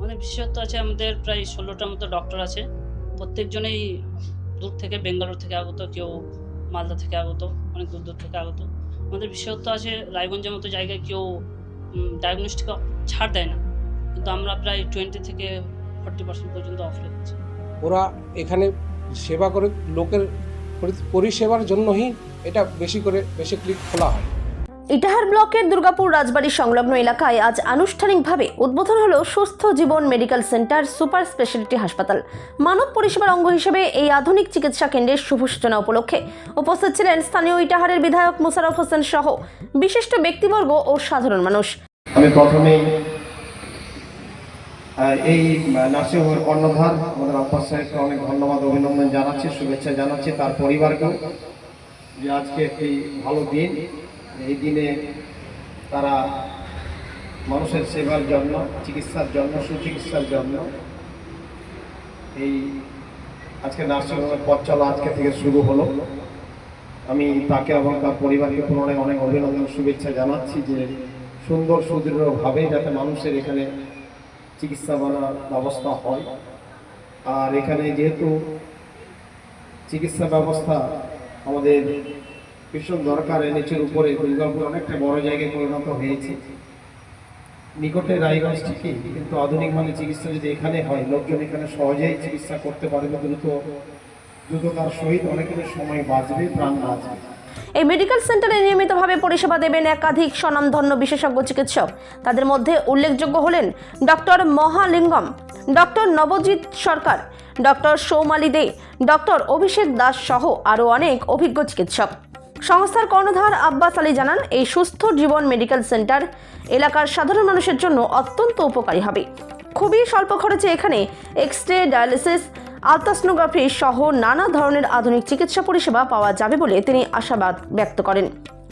আমাদের বিশেষত্ব আছে, আমাদের প্রায় 16টার মতো ডক্টর আছে। প্রত্যেকজনেই দূর থেকে, বেঙ্গালুরু থেকে আগত, কেউ মালদা থেকে আগত, অনেক দূর দূর থেকে আগত। আমাদের বিশেষত্ব আছে, রায়গঞ্জের মতো জায়গায় কেউ ডায়াগনস্টিক ছাড় দেয় না, কিন্তু আমরা প্রায় 20 থেকে 40% পর্যন্ত অফ রেখেছি। ওরা এখানে সেবা করে লোকের পরিষেবার জন্যই এটা বেশি ক্লিক খোলা হয়। ইটাহার ব্লকের দুর্গাপুর রাজবাড়ি সংলগ্ন এলাকায় আজ আনুষ্ঠানিকভাবে উদ্বোধন হলো সুস্থ জীবন মেডিকেল সেন্টার সুপার স্পেশালিটি হাসপাতাল। মানব পরিষেবার অঙ্গ হিসেবে এই আধুনিক চিকিৎসা কেন্দ্রের শুভ সূচনা উপলক্ষে উপস্থিত ছিলেন স্থানীয় ইটাহারের বিধায়ক মোশাররফ হোসেন সহ বিশিষ্ট ব্যক্তিবর্গ ও সাধারণ মানুষ। আমি প্রথমেই এই নার্সিংহোমের কর্ণধার আমাদের আব্বাস সাহেবকে অনেক ধন্যবাদ, অভিনন্দন জানাচ্ছি, শুভেচ্ছা জানাচ্ছি, তার পরিবারকেও, যে আজকে একটি ভালো দিন। এই দিনে তারা মানুষের সেবার জন্য, চিকিৎসার জন্য, সুচিকিৎসার জন্য এই আজকে নার্সিংহোমের পথ চলা আজকে থেকে শুরু হলো। আমি তাকে এবং তার পরিবারকে পুনরায় অনেক অভিনন্দন, শুভেচ্ছা জানাচ্ছি, যে সুন্দর সুদৃঢ়ভাবে যাতে মানুষের এখানে চিকিৎসা ব্যবস্থা হয়। আর এখানে যেহেতু চিকিৎসা ব্যবস্থা আমাদের ভীষণ দরকার, এনএচের উপরে দুর্গাপুর অনেকটা বড় জায়গায় পরিণত হয়েছে, নিকটে রায়গঞ্জ ঠিকই, কিন্তু আধুনিকভাবে চিকিৎসা যদি এখানে হয়, লোকজন এখানে সহজেই চিকিৎসা করতে পারবে, দ্রুততার সহিত অনেকের সময় বাঁচবে, প্রাণ বাঁচবে। এই মেডিকেল সেন্টারে নিয়মিতভাবে পরিষেবা দেবেন একাধিক স্বনামধন্য বিশেষজ্ঞ চিকিৎসক। তাদের মধ্যে উল্লেখযোগ্য হলেন ডক্টর মহালিঙ্গম, ডক্টর নবজিৎ সরকার, ডক্টর সৌমালি দে, ডক্টর অভিষেক দাস সহ আরও অনেক অভিজ্ঞ চিকিৎসক। সংস্থার কর্ণধার আব্বাস আলী জানান, এই সুস্থ জীবন মেডিকেল সেন্টার এলাকার সাধারণ মানুষের জন্য অত্যন্ত উপকারী হবে। খুবই স্বল্প খরচে এখানে এক্স-রে, ডায়ালিসিস, আলট্রাসোনোগ্রাফি সহ নানা ধরনের আধুনিক চিকিৎসা পরিষেবা পাওয়া যাবে বলে তিনি আশাবাদ ব্যক্ত করেন।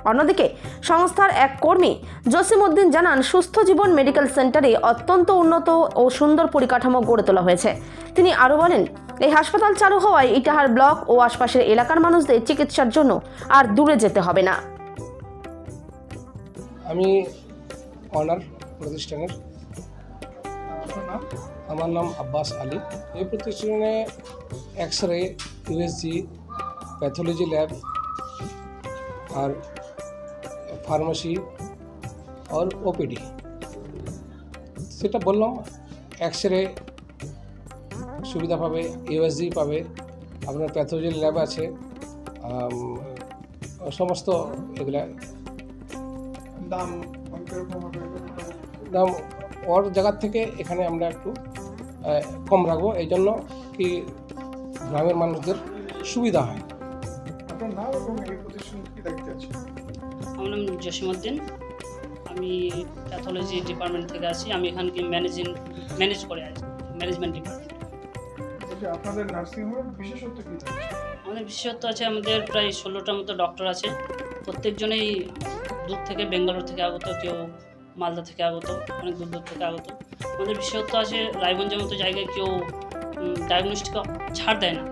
অন্যদিকে সংস্থার এক কর্মী জসিমউদ্দিন জানান, সুস্থ জীবন মেডিকেল সেন্টারে অত্যন্ত উন্নত ও সুন্দর পরিকাঠামো গড়ে তোলা হয়েছে। তিনি আরও বলেন, এই হাসপাতাল চালু হওয়ায় ইটাহার ব্লক ও আশপাশের এলাকার মানুষদের চিকিৎসার জন্য আর দূরে যেতে হবে না। আমি অনার প্রতিষ্ঠানের, আমার নাম আব্বাস আলী। এই প্রতিষ্ঠানে এক্স-রে, ইউএসজি, প্যাথোলজি ল্যাব আর ফার্মেসি আর ওপিডি। সেটা বললাম, এক্স-রে সুবিধা পাবে, ইউএসজি পাবে, আপনার প্যাথোলজি ল্যাব আছে, সমস্ত এগুলা। দাম ওর জায়গার থেকে এখানে আমরা একটু কম রাখবো, এই জন্য কি গ্রামের মানুষদের সুবিধা হয়। আপনার নাম এবং এই প্রতিষ্ঠান কি দায়িত্বে আছে? আমার নাম জসিমউদ্দিন, আমি প্যাথোলজি ডিপার্টমেন্ট থেকে আছি। আমি এখানকে ম্যানেজ করে আছি, ম্যানেজমেন্ট ডিপার্টমেন্ট। আপনাদের নার্সিংহোমের বিশেষত্ব কি? আমাদের বিশেষত্ব আছে, আমাদের প্রায় 16টার মতো ডক্টর আছে। প্রত্যেকজনেই দূর থেকে, বেঙ্গালুরু থেকে আগত, কেউ মালদা থেকে আগত, অনেক দূর দূর থেকে আগত। আমাদের বিশেষত্ব আছে, রায়গঞ্জের মতো জায়গায় কেউ ডায়াগনস্টিক ছাড় দেয় না,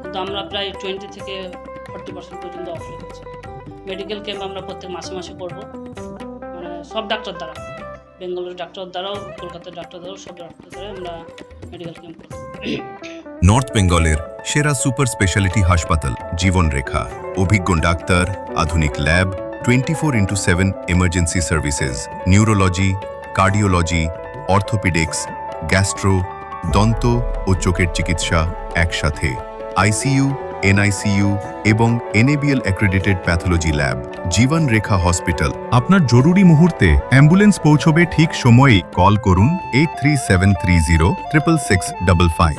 কিন্তু আমরা প্রায় 20 থেকে 40% পর্যন্ত অফ রেখেছি। মেডিকেল ক্যাম্প আমরা প্রত্যেক মাসে মাসে করবো, মানে সব ডাক্তার দ্বারা, বেঙ্গালুরুর ডাক্তার দ্বারাও, কলকাতার ডাক্তার দ্বারাও, সব ডাক্তার দ্বারা আমরা মেডিকেল ক্যাম্প করবো। নর্থ বেঙ্গলের সেরা সুপার স্পেশালিটি হাসপাতাল জীবনরেখা, অভিজ্ঞ ডাক্তার, আধুনিক lab, 24x7 emergency services, neurology, cardiology, orthopaedics, gastro, দন্ত ও চোখের চিকিৎসা একসাথে, আইসিইউ, এনআইসিইউ এবং NABL accredited pathology lab. জীবনরেখা hospital. আপনার জরুরি মুহূর্তে অ্যাম্বুলেন্স পৌঁছবে ঠিক সময়েই। কল করুন 83730 66655।